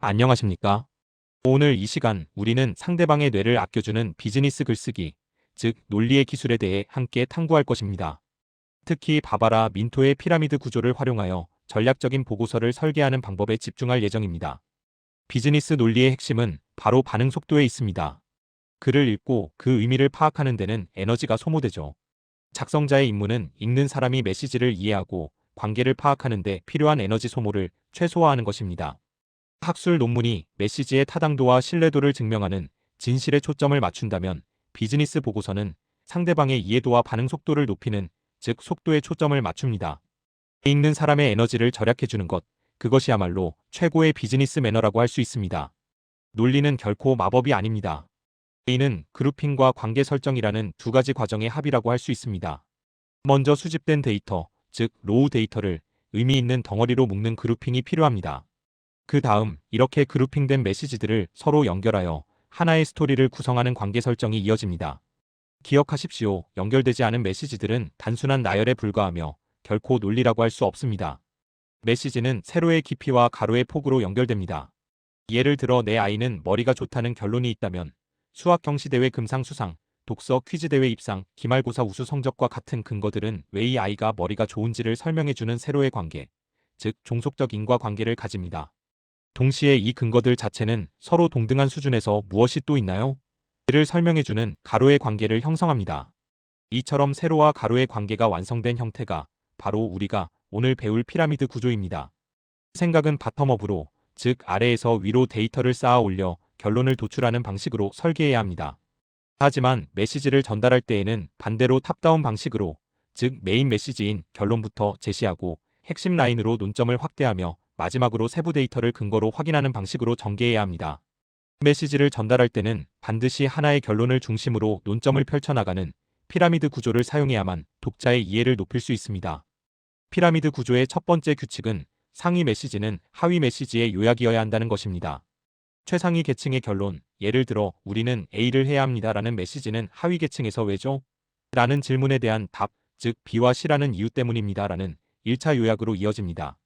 안녕하십니까? 오늘 이 시간 우리는 상대방의 뇌를 아껴주는 비즈니스 글쓰기, 즉 논리의 기술에 대해 함께 탐구할 것입니다. 특히 바바라 민토의 피라미드 구조를 활용하여 전략적인 보고서를 설계하는 방법에 집중할 예정입니다. 비즈니스 논리의 핵심은 바로 반응 속도에 있습니다. 글을 읽고 그 의미를 파악하는 데는 에너지가 소모되죠. 작성자의 임무는 읽는 사람이 메시지를 이해하고 관계를 파악하는 데 필요한 에너지 소모를 최소화하는 것입니다. 학술 논문이 메시지의 타당도와 신뢰도를 증명하는 진실에 초점을 맞춘다면 비즈니스 보고서는 상대방의 이해도와 반응 속도를 높이는, 즉 속도에 초점을 맞춥니다. 읽는 사람의 에너지를 절약해주는 것, 그것이야말로 최고의 비즈니스 매너라고 할 수 있습니다. 논리는 결코 마법이 아닙니다. 이는 그룹핑과 관계 설정이라는 두 가지 과정의 합이라고 할 수 있습니다. 먼저 수집된 데이터, 즉 로우 데이터를 의미 있는 덩어리로 묶는 그룹핑이 필요합니다. 그 다음 이렇게 그룹핑된 메시지들을 서로 연결하여 하나의 스토리를 구성하는 관계 설정이 이어집니다. 기억하십시오. 연결되지 않은 메시지들은 단순한 나열에 불과하며 결코 논리라고 할 수 없습니다. 메시지는 세로의 깊이와 가로의 폭으로 연결됩니다. 예를 들어 내 아이는 머리가 좋다는 결론이 있다면 수학 경시대회 금상수상, 독서 퀴즈대회 입상, 기말고사 우수 성적과 같은 근거들은 왜 이 아이가 머리가 좋은지를 설명해주는 세로의 관계, 즉 종속적 인과관계를 가집니다. 동시에 이 근거들 자체는 서로 동등한 수준에서 무엇이 또 있나요? 를 설명해주는 가로의 관계를 형성합니다. 이처럼 세로와 가로의 관계가 완성된 형태가 바로 우리가 오늘 배울 피라미드 구조입니다. 생각은 바텀업으로, 즉 아래에서 위로 데이터를 쌓아 올려 결론을 도출하는 방식으로 설계해야 합니다. 하지만 메시지를 전달할 때에는 반대로 탑다운 방식으로, 즉 메인 메시지인 결론부터 제시하고 핵심 라인으로 논점을 확대하며 마지막으로 세부 데이터를 근거로 확인하는 방식으로 전개해야 합니다. 메시지를 전달할 때는 반드시 하나의 결론을 중심으로 논점을 펼쳐나가는 피라미드 구조를 사용해야만 독자의 이해를 높일 수 있습니다. 피라미드 구조의 첫 번째 규칙은 상위 메시지는 하위 메시지의 요약이어야 한다는 것입니다. 최상위 계층의 결론, 예를 들어 우리는 A를 해야 합니다라는 메시지는 하위 계층에서 왜죠? 라는 질문에 대한 답, 즉 B와 C라는 이유 때문입니다라는 1차 요약으로 이어집니다.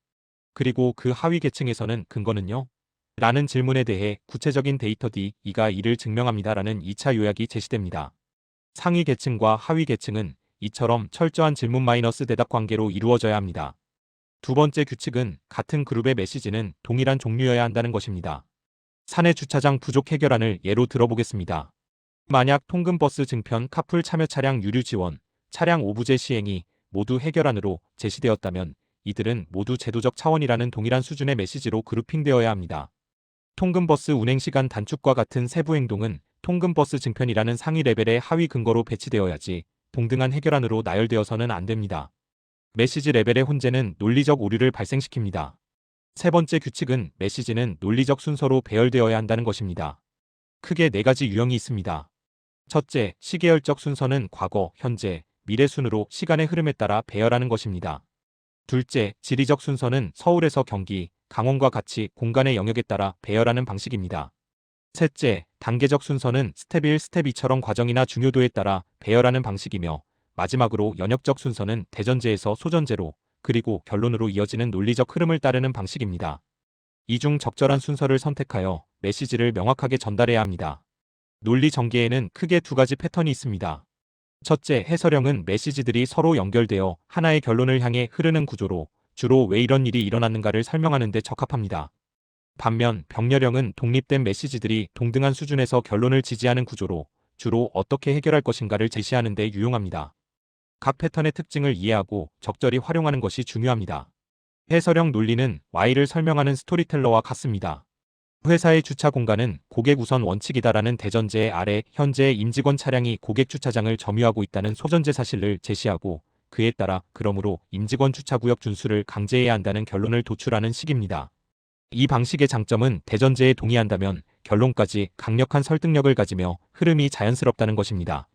그리고 그 하위 계층에서는 근거는요? 라는 질문에 대해 구체적인 데이터 D, 이가 이를 증명합니다라는 2차 요약이 제시됩니다. 상위 계층과 하위 계층은 이처럼 철저한 질문 마이너스 대답 관계로 이루어져야 합니다. 두 번째 규칙은 같은 그룹의 메시지는 동일한 종류여야 한다는 것입니다. 사내 주차장 부족 해결안을 예로 들어보겠습니다. 만약 통근버스 증편, 카풀 참여 차량 유류 지원, 차량 오부제 시행이 모두 해결안으로 제시되었다면 이들은 모두 제도적 차원이라는 동일한 수준의 메시지로 그룹핑되어야 합니다. 통근버스 운행시간 단축과 같은 세부 행동은 통근버스 증편이라는 상위 레벨의 하위 근거로 배치되어야지 동등한 해결안으로 나열되어서는 안 됩니다. 메시지 레벨의 혼재는 논리적 오류를 발생시킵니다. 세 번째 규칙은 메시지는 논리적 순서로 배열되어야 한다는 것입니다. 크게 네 가지 유형이 있습니다. 첫째, 시계열적 순서는 과거, 현재, 미래 순으로 시간의 흐름에 따라 배열하는 것입니다. 둘째, 지리적 순서는 서울에서 경기, 강원과 같이 공간의 영역에 따라 배열하는 방식입니다. 셋째, 단계적 순서는 스텝 1, 스텝 2처럼 과정이나 중요도에 따라 배열하는 방식이며 마지막으로 연역적 순서는 대전제에서 소전제로 그리고 결론으로 이어지는 논리적 흐름을 따르는 방식입니다. 이 중 적절한 순서를 선택하여 메시지를 명확하게 전달해야 합니다. 논리 전개에는 크게 두 가지 패턴이 있습니다. 첫째, 해설형은 메시지들이 서로 연결되어 하나의 결론을 향해 흐르는 구조로 주로 왜 이런 일이 일어났는가를 설명하는 데 적합합니다. 반면 병렬형은 독립된 메시지들이 동등한 수준에서 결론을 지지하는 구조로 주로 어떻게 해결할 것인가를 제시하는 데 유용합니다. 각 패턴의 특징을 이해하고 적절히 활용하는 것이 중요합니다. 해설형 논리는 Y를 설명하는 스토리텔러와 같습니다. 회사의 주차 공간은 고객 우선 원칙이다라는 대전제 아래 현재 임직원 차량이 고객 주차장을 점유하고 있다는 소전제 사실을 제시하고 그에 따라 그러므로 임직원 주차구역 준수를 강제해야 한다는 결론을 도출하는 식입니다. 이 방식의 장점은 대전제에 동의한다면 결론까지 강력한 설득력을 가지며 흐름이 자연스럽다는 것입니다.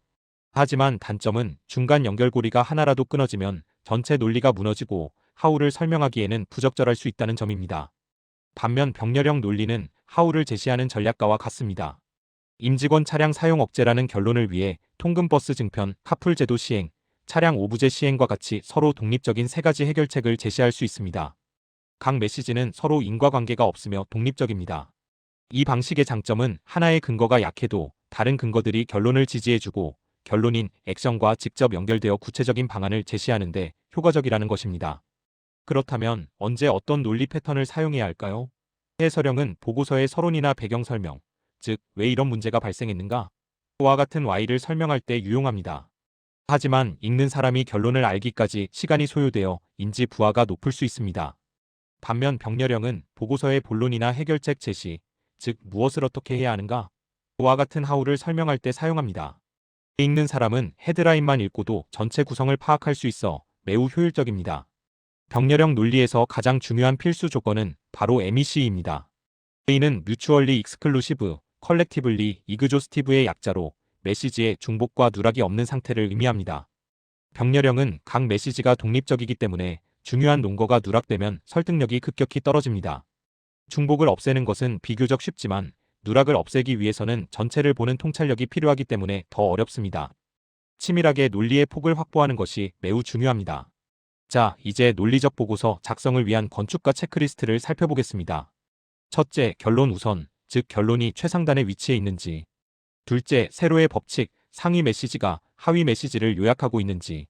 하지만 단점은 중간 연결고리가 하나라도 끊어지면 전체 논리가 무너지고 하우를 설명하기에는 부적절할 수 있다는 점입니다. 반면 병렬형 논리는 하우를 제시하는 전략가와 같습니다. 임직원 차량 사용 억제라는 결론을 위해 통근버스 증편, 카풀 제도 시행, 차량 오부제 시행과 같이 서로 독립적인 세 가지 해결책을 제시할 수 있습니다. 각 메시지는 서로 인과관계가 없으며 독립적입니다. 이 방식의 장점은 하나의 근거가 약해도 다른 근거들이 결론을 지지해주고 결론인 액션과 직접 연결되어 구체적인 방안을 제시하는데 효과적이라는 것입니다. 그렇다면 언제 어떤 논리 패턴을 사용해야 할까요? 해설형은 보고서의 서론이나 배경 설명, 즉, 왜 이런 문제가 발생했는가? 와 같은 Y를 설명할 때 유용합니다. 하지만 읽는 사람이 결론을 알기까지 시간이 소요되어 인지 부하가 높을 수 있습니다. 반면 병렬형은 보고서의 본론이나 해결책 제시, 즉 무엇을 어떻게 해야 하는가? 와 같은 하우를 설명할 때 사용합니다. 읽는 사람은 헤드라인만 읽고도 전체 구성을 파악할 수 있어 매우 효율적입니다. 병렬형 논리에서 가장 중요한 필수 조건은 바로 MEC입니다. A는 Mutually Exclusive, Collectively Exhaustive의 약자로 메시지에 중복과 누락이 없는 상태를 의미합니다. 병렬형은 각 메시지가 독립적이기 때문에 중요한 논거가 누락되면 설득력이 급격히 떨어집니다. 중복을 없애는 것은 비교적 쉽지만 누락을 없애기 위해서는 전체를 보는 통찰력이 필요하기 때문에 더 어렵습니다. 치밀하게 논리의 폭을 확보하는 것이 매우 중요합니다. 자, 이제 논리적 보고서 작성을 위한 건축과 체크리스트를 살펴보겠습니다. 첫째, 결론 우선, 즉 결론이 최상단에 위치해 있는지. 둘째, 세로의 법칙, 상위 메시지가 하위 메시지를 요약하고 있는지.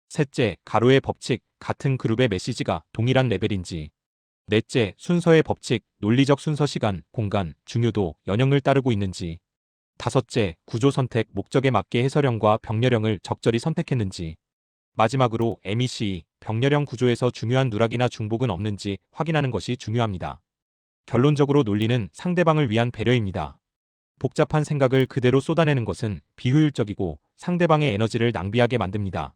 셋째, 가로의 법칙, 같은 그룹의 메시지가 동일한 레벨인지. 넷째, 순서의 법칙, 논리적 순서 시간, 공간, 중요도, 연형을 따르고 있는지. 다섯째, 구조 선택, 목적에 맞게 해설형과 병렬형을 적절히 선택했는지. 마지막으로 MEC, 병렬형 구조에서 중요한 누락이나 중복은 없는지 확인하는 것이 중요합니다. 결론적으로 논리는 상대방을 위한 배려입니다. 복잡한 생각을 그대로 쏟아내는 것은 비효율적이고 상대방의 에너지를 낭비하게 만듭니다.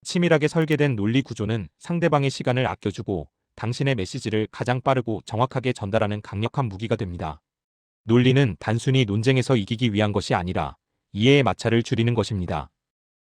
치밀하게 설계된 논리 구조는 상대방의 시간을 아껴주고 당신의 메시지를 가장 빠르고 정확하게 전달하는 강력한 무기가 됩니다. 논리는 단순히 논쟁에서 이기기 위한 것이 아니라 이해의 마찰을 줄이는 것입니다.